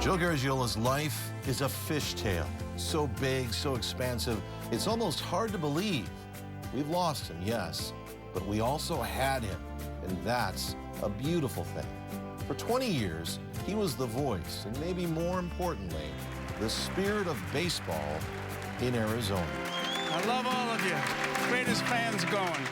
Joe Garagiola's life is a fishtail. So big, so expansive, it's almost hard to believe. We've lost him, yes, but we also had him, and that's a beautiful thing. For 20 years, he was the voice, and maybe more importantly, the spirit of baseball in Arizona. I love all of you. Greatest fans going.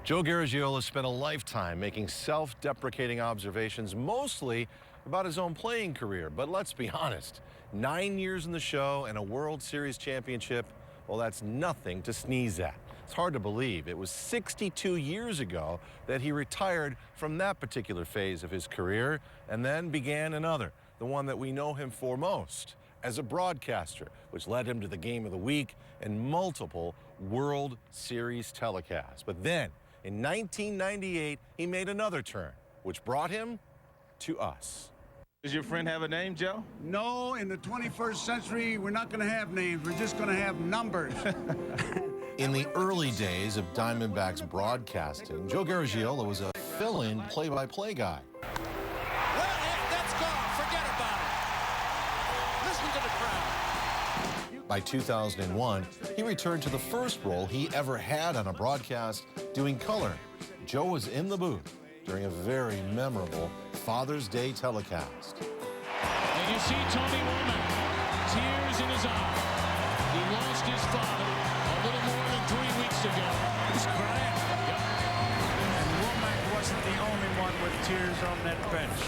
Joe Garagiola spent a lifetime making self-deprecating observations, mostly about his own playing career. But let's be honest, 9 years in the show and a World Series championship, well, that's nothing to sneeze at. It's hard to believe. It was 62 years ago that he retired from that particular phase of his career and then began another, the one that we know him for most, as a broadcaster, which led him to the Game of the Week and multiple World Series telecasts. But then, in 1998, he made another turn, which brought him to us. Does your friend have a name, Joe? No, in the 21st century, we're not going to have names. We're just going to have numbers. In the early days of Diamondbacks broadcasting, Joe Garagiola was a fill-in play-by-play guy. Well hit, that's gone. Forget about it. Listen to the crowd. By 2001, he returned to the first role he ever had on a broadcast, doing color. Joe was in the booth during a very memorable Father's Day telecast. And you see Tony Womack, tears in his eyes. He lost his father a little more than 3 weeks ago. He's crying. Yep. And Womack wasn't the only one with tears on that bench.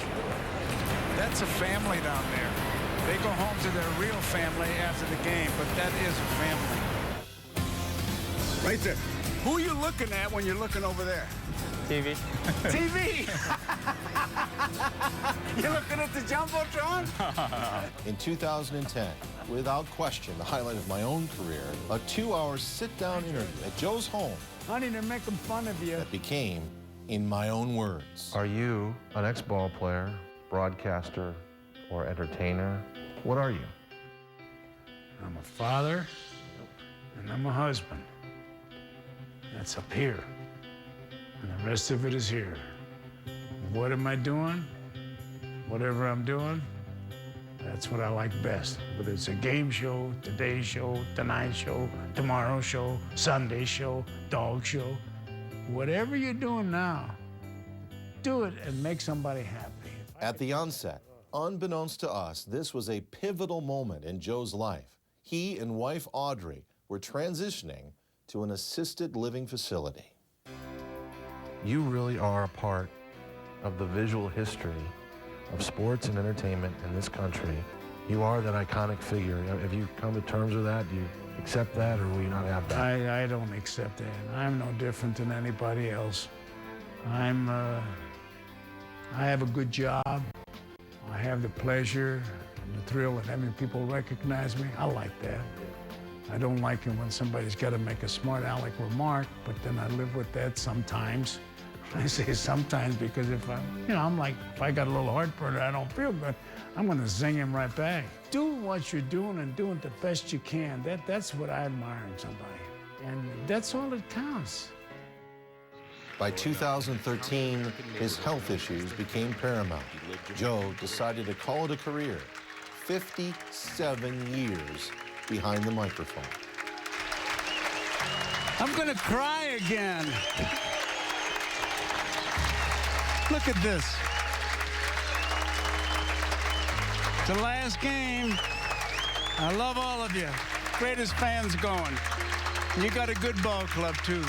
That's a family down there. They go home to their real family after the game, but that is a family. Right there. Who are you looking at when you're looking over there? TV. TV! You're looking at the Jumbotron? In 2010, without question, the highlight of my own career, a 2-hour sit-down interview at Joe's home Honey, they're making fun of you. that became In My Own Words. Are you an ex-ball player, broadcaster, or entertainer? What are you? I'm a father, and I'm a husband. That's up here. And the rest of it is here. What am I doing? Whatever I'm doing, that's what I like best. Whether it's a game show, today's show, tonight's show, tomorrow's show, Sunday's show, dog show. Whatever you're doing now, do it and make somebody happy. At the onset, unbeknownst to us, this was a pivotal moment in Joe's life. He and wife Audrey were transitioning to an assisted living facility. You really are a part of the visual history of sports and entertainment in this country. You are that iconic figure. Have you come to terms with that? Do you accept that, or will you not have that? I don't accept that. I'm no different than anybody else. I have a good job. I have the pleasure and the thrill of having people recognize me. I like that. I don't like it when somebody's got to make a smart aleck remark, but then I live with that sometimes. I say sometimes because if I'm like, if I got a little heartburn and I don't feel good, I'm going to zing him right back. Do what you're doing and do it the best you can. That's what I admire in somebody. And that's all that counts. By 2013, his health issues became paramount. Joe decided to call it a career. 57 years behind the microphone. I'm going to cry again. Look at this. The last game. I love all of you. Greatest fans going. You got a good ball club, too.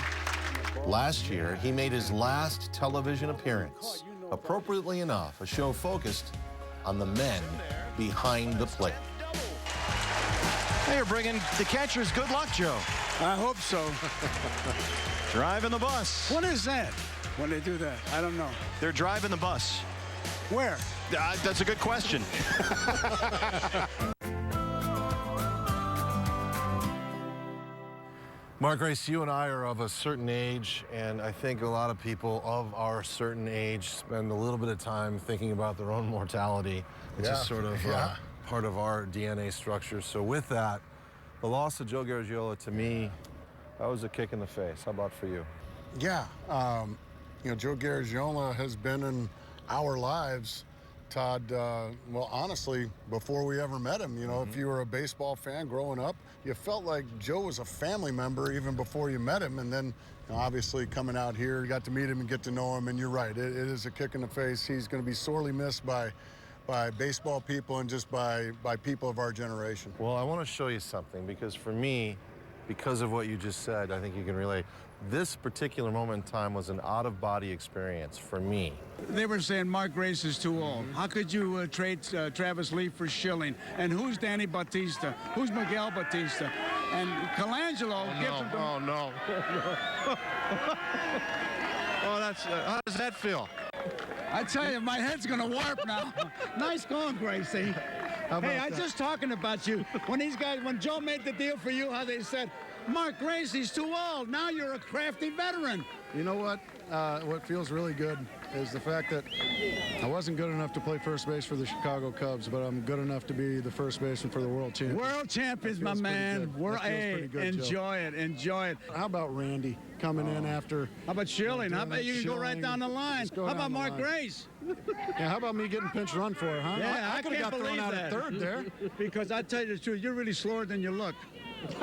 Last year, he made his last television appearance. Appropriately enough, a show focused on the men behind the plate. They're bringing the catchers good luck, Joe. I hope so. Driving the bus. What is that when they do that? I don't know. They're driving the bus. Where? That's a good question. Mark Grace, you and I are of a certain age, and I think a lot of people of our certain age spend a little bit of time thinking about their own mortality, which is sort of part of our DNA structure. So with that, the loss of Joe Garagiola, to me, that was a kick in the face. How about for you? Yeah, Joe Garagiola has been in our lives Todd, well, honestly, before we ever met him. You know, if you were a baseball fan growing up, you felt like Joe was a family member even before you met him. And then, you know, obviously, coming out here, you got to meet him and get to know him. And you're right, it is a kick in the face. He's going to be sorely missed by baseball people and just by people of our generation. Well, I want to show you something, because for me, because of what you just said, I think you can relate. This particular moment in time was an out-of-body experience for me. They were saying Mark Grace is too old. How could you trade Travis Lee for Schilling? And who's Danny Bautista? Who's Miguel Bautista? And Colangelo gives him... Oh, no. Oh, that's how does that feel? I tell you, my head's going to warp now. Nice going, Gracie. Hey, I was just talking about you. When Joe made the deal for you, how they said, Mark Gracie's too old. Now you're a crafty veteran. You know what? What feels really good is the fact that I wasn't good enough to play first base for the Chicago Cubs, but I'm good enough to be the first baseman for the world champions. World champions, my man. Enjoy it. Enjoy it. How about Randy coming in after? How about Schilling? How about you can go right down the line? How about Mark Grace? Yeah, how about me getting pinch run for it, huh? Yeah, I could have got thrown out at third there. Because I tell you the truth, you're really slower than you look. It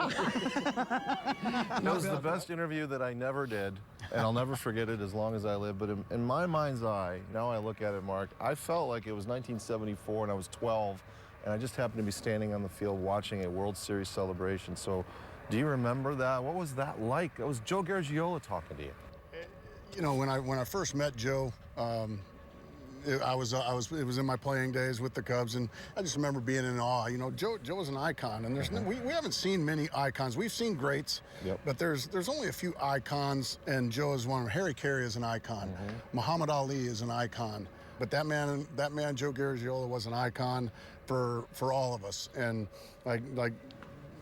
was the best interview that I never did, and I'll never forget it as long as I live. But in my mind's eye, now I look at it, Mark, I felt like it was 1974 and I was 12, and I just happened to be standing on the field watching a World Series celebration. So do you remember that? What was that like? It was Joe Garagiola talking to you. You know, when I first met Joe, it was in my playing days with the Cubs, and I just remember being in awe. You know, Joe was an icon, and we haven't seen many icons. We've seen greats, but there's only a few icons, and Joe is one of them. Harry Carey is an icon. Muhammad Ali is an icon. But that man, Joe Garagiola, was an icon for all of us. And like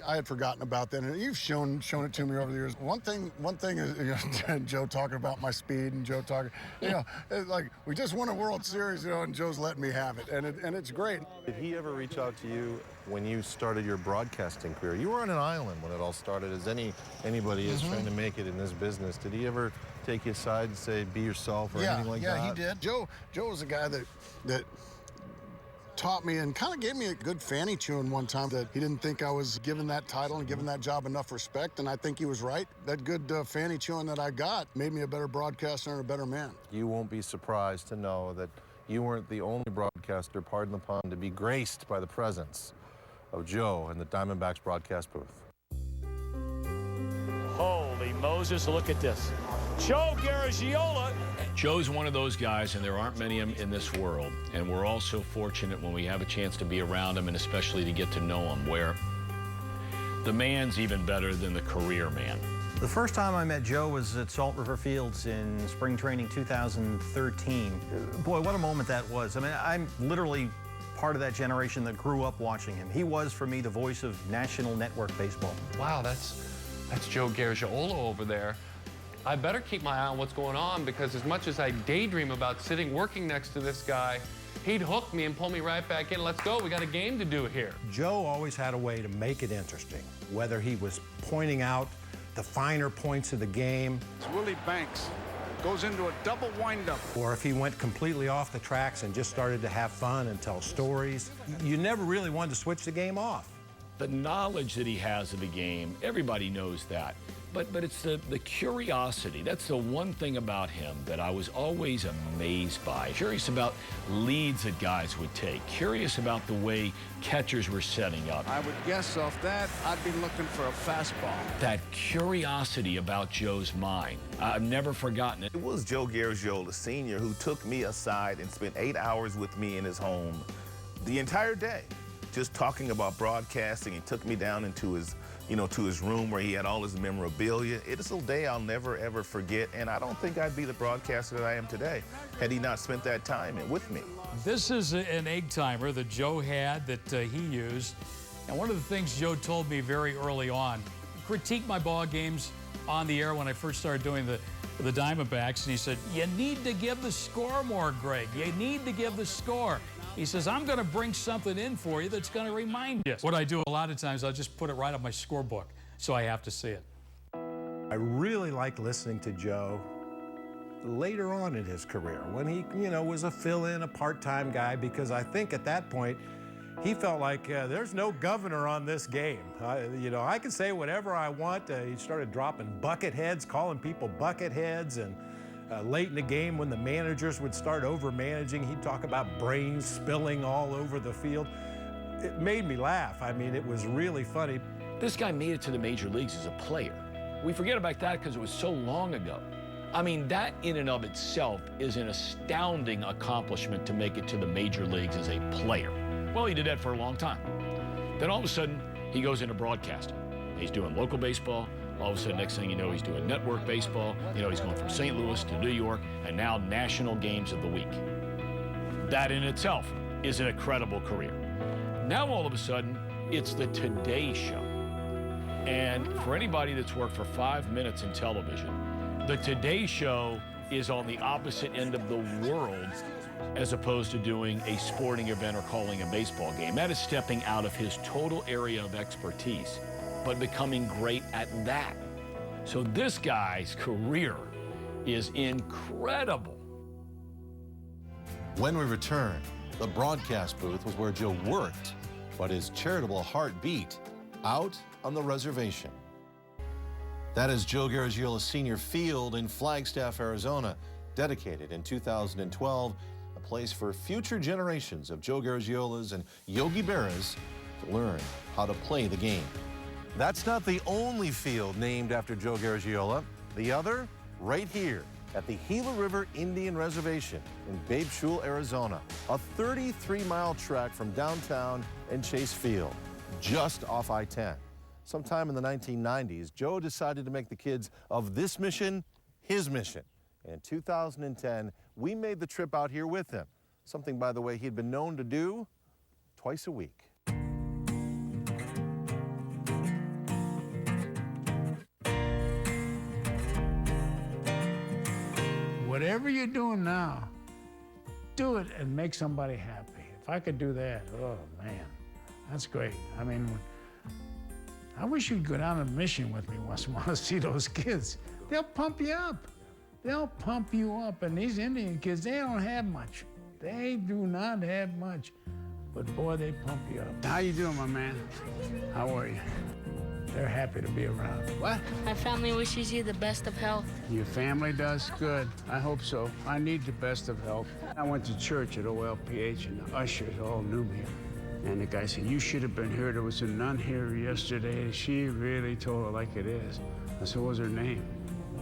I had forgotten about that, and you've shown it to me over the years. One thing is, you know, Joe talking about my speed, and Joe talking, you know, it's like we just won a World Series, you know, and Joe's letting me have it, and it's great. Did he ever reach out to you when you started your broadcasting career? You were on an island when it all started, as anybody is trying to make it in this business. Did he ever take you aside and say, be yourself, or anything like that? Yeah, he did. Joe was a guy that taught me and kind of gave me a good fanny chewing one time, that he didn't think I was given that title and given that job enough respect, and I think he was right. That good fanny chewing that I got made me a better broadcaster and a better man. You won't be surprised to know that you weren't the only broadcaster, pardon the pun, to be graced by the presence of Joe in the Diamondbacks broadcast booth. Holy Moses, look at this. Joe Garagiola. Joe's one of those guys, and there aren't many of them in this world. And we're all so fortunate when we have a chance to be around him, and especially to get to know him, where the man's even better than the career man. The first time I met Joe was at Salt River Fields in spring training 2013. Boy, what a moment that was. I mean, I'm literally part of that generation that grew up watching him. He was, for me, the voice of National Network Baseball. Wow, that's Joe Garagiola over there. I better keep my eye on what's going on, because as much as I daydream about working next to this guy, he'd hook me and pull me right back in. Let's go, we got a game to do here. Joe always had a way to make it interesting, whether he was pointing out the finer points of the game. Willie Banks goes into a double windup. Or if he went completely off the tracks and just started to have fun and tell stories. You never really wanted to switch the game off. The knowledge that he has of the game, everybody knows that. But it's the curiosity. That's the one thing about him that I was always amazed by. Curious about leads that guys would take. Curious about the way catchers were setting up. I would guess off that, I'd be looking for a fastball. That curiosity about Joe's mind, I've never forgotten it. It was Joe Garagiola Sr. who took me aside and spent 8 hours with me in his home the entire day, just talking about broadcasting. He took me down into his to his room where he had all his memorabilia. It is a day I'll never, ever forget, and I don't think I'd be the broadcaster that I am today had he not spent that time with me. This is an egg timer that Joe had that he used, and one of the things Joe told me very early on, critique my ball games on the air when I first started doing the Diamondbacks, and he said, you need to give the score more, Greg. You need to give the score. He says, I'm going to bring something in for you that's going to remind you. What I do a lot of times, I'll just put it right on my scorebook, so I have to see it. I really like listening to Joe later on in his career when he, was a fill-in, a part-time guy, because I think at that point he felt like there's no governor on this game. I can say whatever I want. He started dropping bucket heads, calling people bucket heads, and late in the game when the managers would start over-managing, he'd talk about brains spilling all over the field. It made me laugh. I mean, it was really funny. This guy made it to the major leagues as a player. We forget about that because it was so long ago. I mean, that in and of itself is an astounding accomplishment to make it to the major leagues as a player. Well, he did that for a long time. Then all of a sudden, he goes into broadcasting. He's doing local baseball. All of a sudden, next thing you know, he's doing network baseball. He's going from St. Louis to New York, and now national games of the week. That in itself is an incredible career. Now, all of a sudden, it's the Today Show. And for anybody that's worked for 5 minutes in television, the Today Show is on the opposite end of the world as opposed to doing a sporting event or calling a baseball game. That is stepping out of his total area of expertise, but becoming great at that. So this guy's career is incredible. When we return, the broadcast booth was where Joe worked, but his charitable heart beat out on the reservation. That is Joe Garagiola Senior Field in Flagstaff, Arizona, dedicated in 2012, a place for future generations of Joe Garagiolas and Yogi Berras to learn how to play the game. That's not the only field named after Joe Garagiola. The other, right here at the Gila River Indian Reservation in Babe Shul, Arizona, a 33-mile trek from downtown and Chase Field, just off I-10. Sometime in the 1990s, Joe decided to make the kids of this mission his mission. And in 2010, we made the trip out here with him, something, by the way, he'd been known to do twice a week. Whatever you're doing now, do it and make somebody happy. If I could do that, oh man, that's great. I mean, I wish you'd go down on a mission with me once in a while to see those kids. They'll pump you up. They'll pump you up. And these Indian kids, they don't have much. They do not have much. But boy, they pump you up. How you doing, my man? How are you? They're happy to be around. What? My family wishes you the best of health. Your family does? Good. I hope so. I need the best of health. I went to church at OLPH, and the ushers all knew me. And the guy said, you should have been here. There was a nun here yesterday. She really told it like it is. I said, what's her name?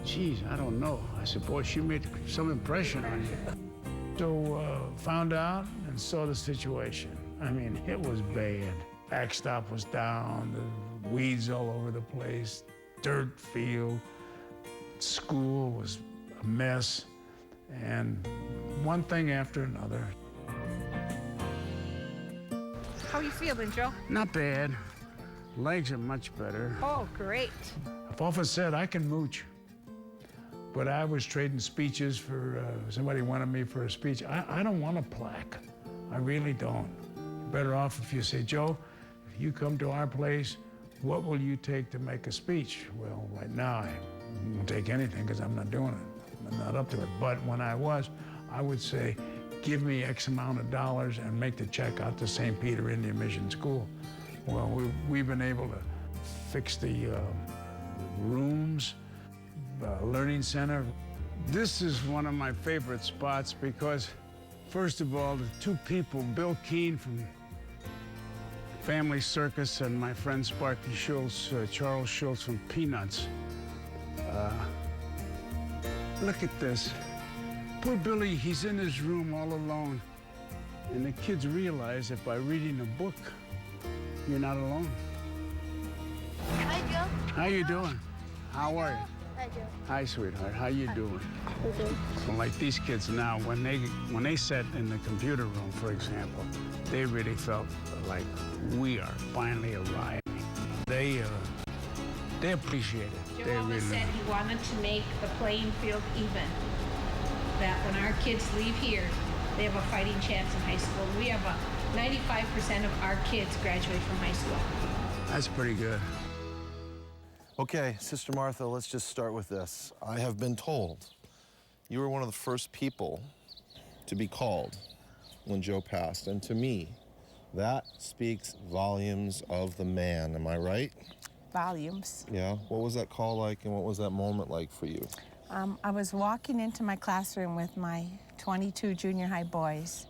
Geez, I don't know. I said, boy, she made some impression on you. So found out and saw the situation. I mean, it was bad. Backstop was down, the weeds all over the place, dirt field. School was a mess. And one thing after another. How are you feeling, Joe? Not bad. Legs are much better. Oh, great. I've often said I can mooch, but I was trading speeches for somebody wanted me for a speech. I don't want a plaque. I really don't. Better off if you say, Joe, if you come to our place, what will you take to make a speech? Well, right now, I won't take anything because I'm not doing it. I'm not up to it. But when I was, I would say, give me X amount of dollars and make the check out to St. Peter Indian Mission School. Well, we've been able to fix the rooms, learning center. This is one of my favorite spots because, first of all, the two people, Bill Keane from Family Circus and my friend Sparky Schultz, Charles Schultz from Peanuts. Look at this. Poor Billy, he's in his room all alone. And the kids realize that by reading a book, you're not alone. Hi, Joe. How you doing? How are you? Hi, Joe. Hi, sweetheart. How you doing? Okay. Well, like these kids now, when they sat in the computer room, for example, they really felt like we are finally arriving. They appreciate it. Joe They always really. said he wanted to make the playing field even. That when our kids leave here, they have a fighting chance in high school. We have 95% of our kids graduate from high school. That's pretty good. Okay, Sister Martha, let's just start with this. I have been told You were one of the first people to be called when Joe passed. And to me, that speaks volumes of the man. Am I right? Volumes. Yeah. What was that call like, and what was that moment like for you? I was walking into my classroom with my 22 junior high boys,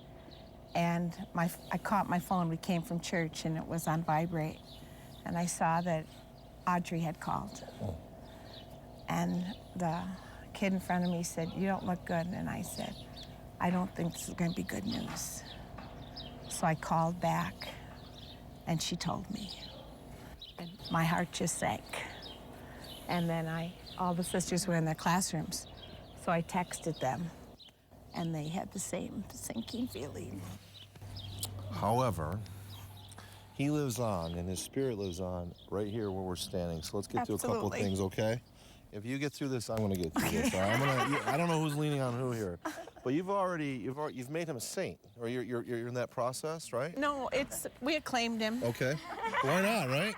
and I caught my phone. We came from church, and it was on vibrate. And I saw that Audrey had called. Oh. And the kid in front of me said, "You don't look good." And I said, "I don't think this is going to be good news." So I called back, and she told me. And my heart just sank. And then all the sisters were in their classrooms. So I texted them, and they had the same sinking feeling. However, he lives on, and his spirit lives on right here where we're standing. So let's get to a couple of things, okay? If you get through this, I'm gonna get through this. All right? I don't know who's leaning on who here, but you've made him a saint, or you're in that process, right? No, we acclaimed him. Okay. Why not, right?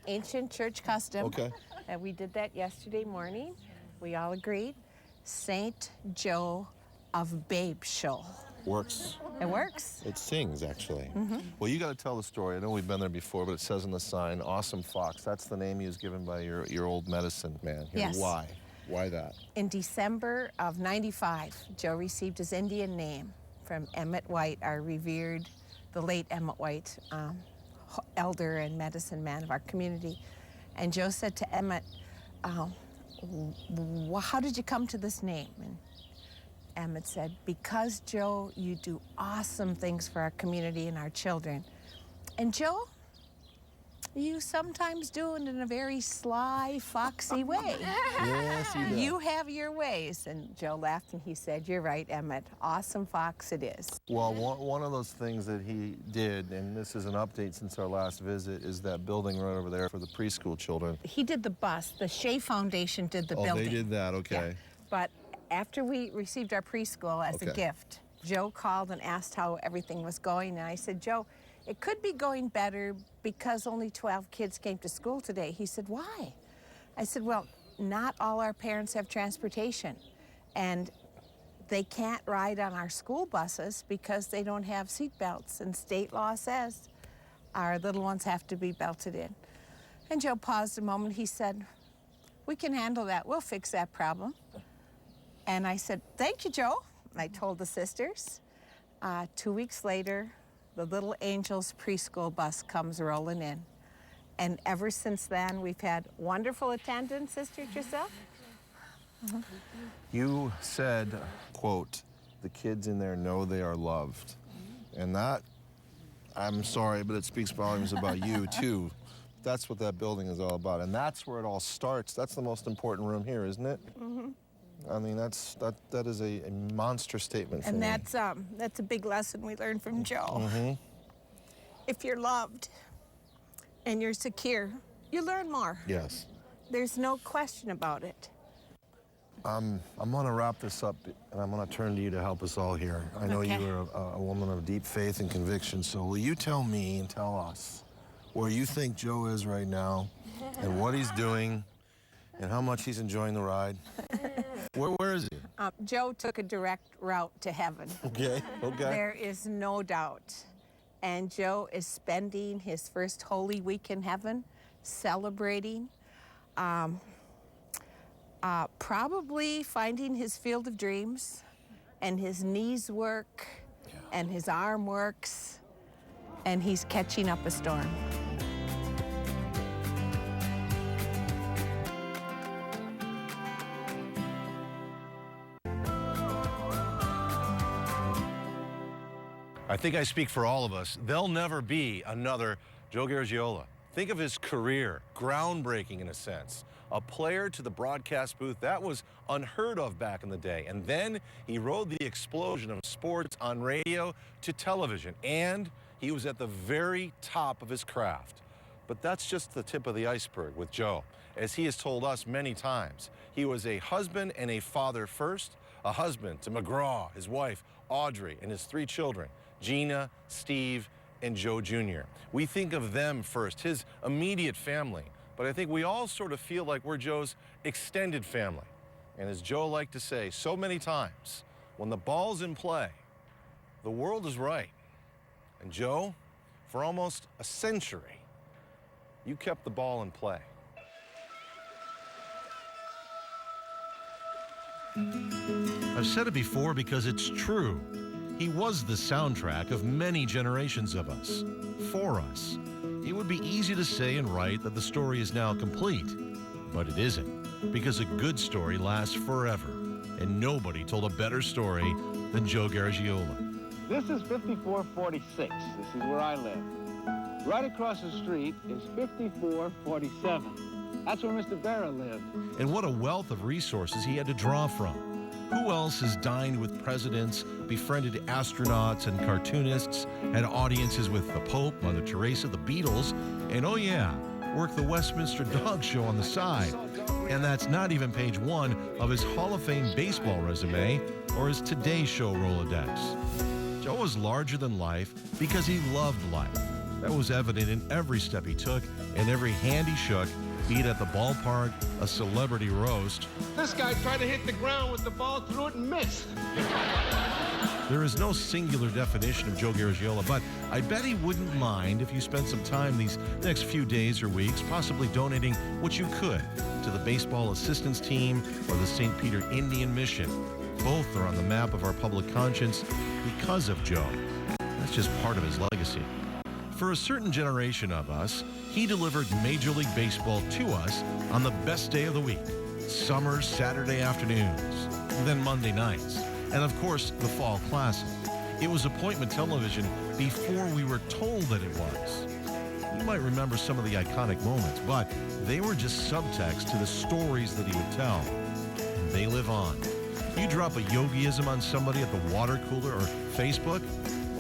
Ancient church custom. Okay. And we did that yesterday morning. We all agreed. Saint Joe of Babe Shoal. Works. It works. It sings, actually. Mhm. Well, you got to tell the story. I know we've been there before, but it says on the sign, Awesome Fox. That's the name he was given by your old medicine man. Here, Yes. Why? Why that? In December of '95, Joe received his Indian name from Emmett White, the late Emmett White, elder and medicine man of our community. And Joe said to Emmett, how did you come to this name? And Emmett said, "Because, Joe, you do awesome things for our community and our children. And Joe, you sometimes do it in a very sly, foxy way." Yes, he does. You have your ways. And Joe laughed and he said, "You're right, Emmett. Awesome fox it is." Well, one of those things that he did, and this is an update since our last visit, is that building right over there for the preschool children. He did the bus. The Shea Foundation did the building. Oh, they did that, okay. Yeah. But after we received our preschool as a gift, Joe called and asked how everything was going. And I said, "Joe, it could be going better because only 12 kids came to school today." He said, "Why?" I said, "Well, not all our parents have transportation, and they can't ride on our school buses because they don't have seat belts, and state law says our little ones have to be belted in." And Joe paused a moment. He said, "We can handle that. We'll fix that problem." And I said, "Thank you, Joe." And I told the sisters. 2 weeks later, the Little Angels preschool bus comes rolling in. And ever since then, we've had wonderful attendance, Sister Giselle. You said, quote, "The kids in there know they are loved." And that, I'm sorry, but it speaks volumes about you, too. That's what that building is all about. And that's where it all starts. That's the most important room here, isn't it? Mm-hmm. I mean, that is a monstrous statement for And me. that's a big lesson we learned from Joe. Mm-hmm. If you're loved and you're secure, you learn more. Yes. There's no question about it. I'm going to wrap this up, and I'm going to turn to you to help us all here. I know Okay. you are a woman of deep faith and conviction, so will you tell me and tell us where you think Joe is right now and what he's doing and how much he's enjoying the ride? Where is he? Joe took a direct route to heaven. Okay, okay. There is no doubt. And Joe is spending his first Holy Week in heaven, celebrating, probably finding his field of dreams, and his knees work, and his arm works, and he's catching up a storm. I think I speak for all of us. There'll never be another Joe Garagiola. Think of his career, groundbreaking in a sense. A player to the broadcast booth, that was unheard of back in the day. And then he rode the explosion of sports on radio to television, and he was at the very top of his craft. But that's just the tip of the iceberg with Joe. As he has told us many times, he was a husband and a father first, a husband to McGraw, his wife, Audrey, and his 3 children, Gina, Steve, and Joe Jr. We think of them first, his immediate family, but I think we all sort of feel like we're Joe's extended family. And as Joe liked to say so many times, when the ball's in play, the world is right. And Joe, for almost a century, you kept the ball in play. I've said it before because it's true. He was the soundtrack of many generations of us, for us. It would be easy to say and write that the story is now complete, but it isn't, because a good story lasts forever, and nobody told a better story than Joe Garagiola. This is 5446. This is where I live. Right across the street is 5447. That's where Mr. Berra lived. And what a wealth of resources he had to draw from. Who else has dined with presidents, befriended astronauts and cartoonists, had audiences with the Pope, Mother Teresa, the Beatles, and oh yeah, worked the Westminster Dog Show on the side. And that's not even page 1 of his Hall of Fame baseball resume or his Today Show Rolodex. Joe was larger than life because he loved life. That was evident in every step he took and every hand he shook, be it at the ballpark, a celebrity roast. This guy tried to hit the ground with the ball, threw it and missed. There is no singular definition of Joe Garagiola, but I bet he wouldn't mind if you spent some time these next few days or weeks possibly donating what you could to the baseball assistance team or the St. Peter Indian Mission. Both are on the map of our public conscience because of Joe. That's just part of his legacy. For a certain generation of us, he delivered Major League Baseball to us on the best day of the week, summer Saturday afternoons, then Monday nights, and of course, the Fall Classic. It was appointment television before we were told that it was. You might remember some of the iconic moments, but they were just subtext to the stories that he would tell, and they live on. You drop a yogiism on somebody at the water cooler or Facebook,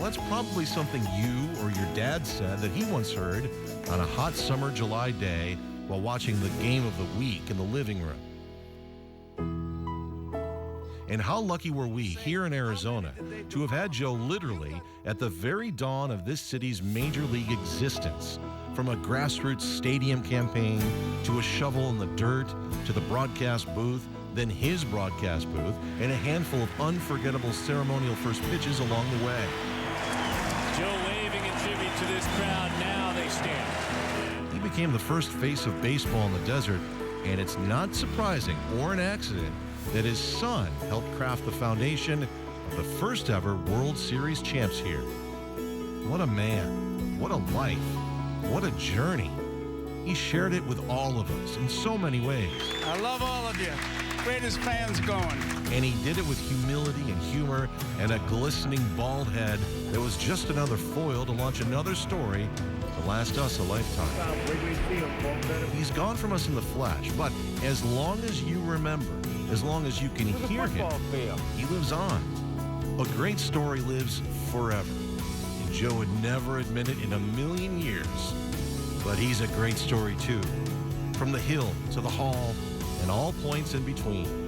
well, that's probably something you or your dad said that he once heard on a hot summer July day while watching the game of the week in the living room. And how lucky were we here in Arizona to have had Joe literally at the very dawn of this city's major league existence. From a grassroots stadium campaign to a shovel in the dirt to the broadcast booth, then his broadcast booth, and a handful of unforgettable ceremonial first pitches along the way. Joe waving in tribute to this crowd. Now they stand. He became the first face of baseball in the desert, and it's not surprising or an accident that his son helped craft the foundation of the first ever World Series champs here. What a man, what a life, what a journey. He shared it with all of us in so many ways. I love all of you. Greatest fans going. And he did it with humility and humor and a glistening bald head that was just another foil to launch another story to last us a lifetime. He's gone from us in the flesh, but as long as you remember, as long as you can hear him, he lives on. A great story lives forever. And Joe would never admit it in a million years. But he's a great story too. From the hill to the hall and all points in between.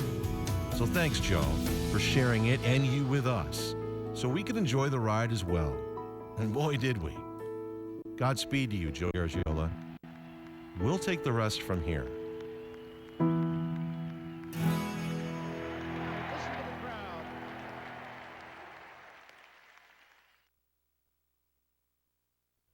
So thanks, Joe, for sharing it and you with us so we could enjoy the ride as well. And boy, did we. Godspeed to you, Joe Garagiola. We'll take the rest from here.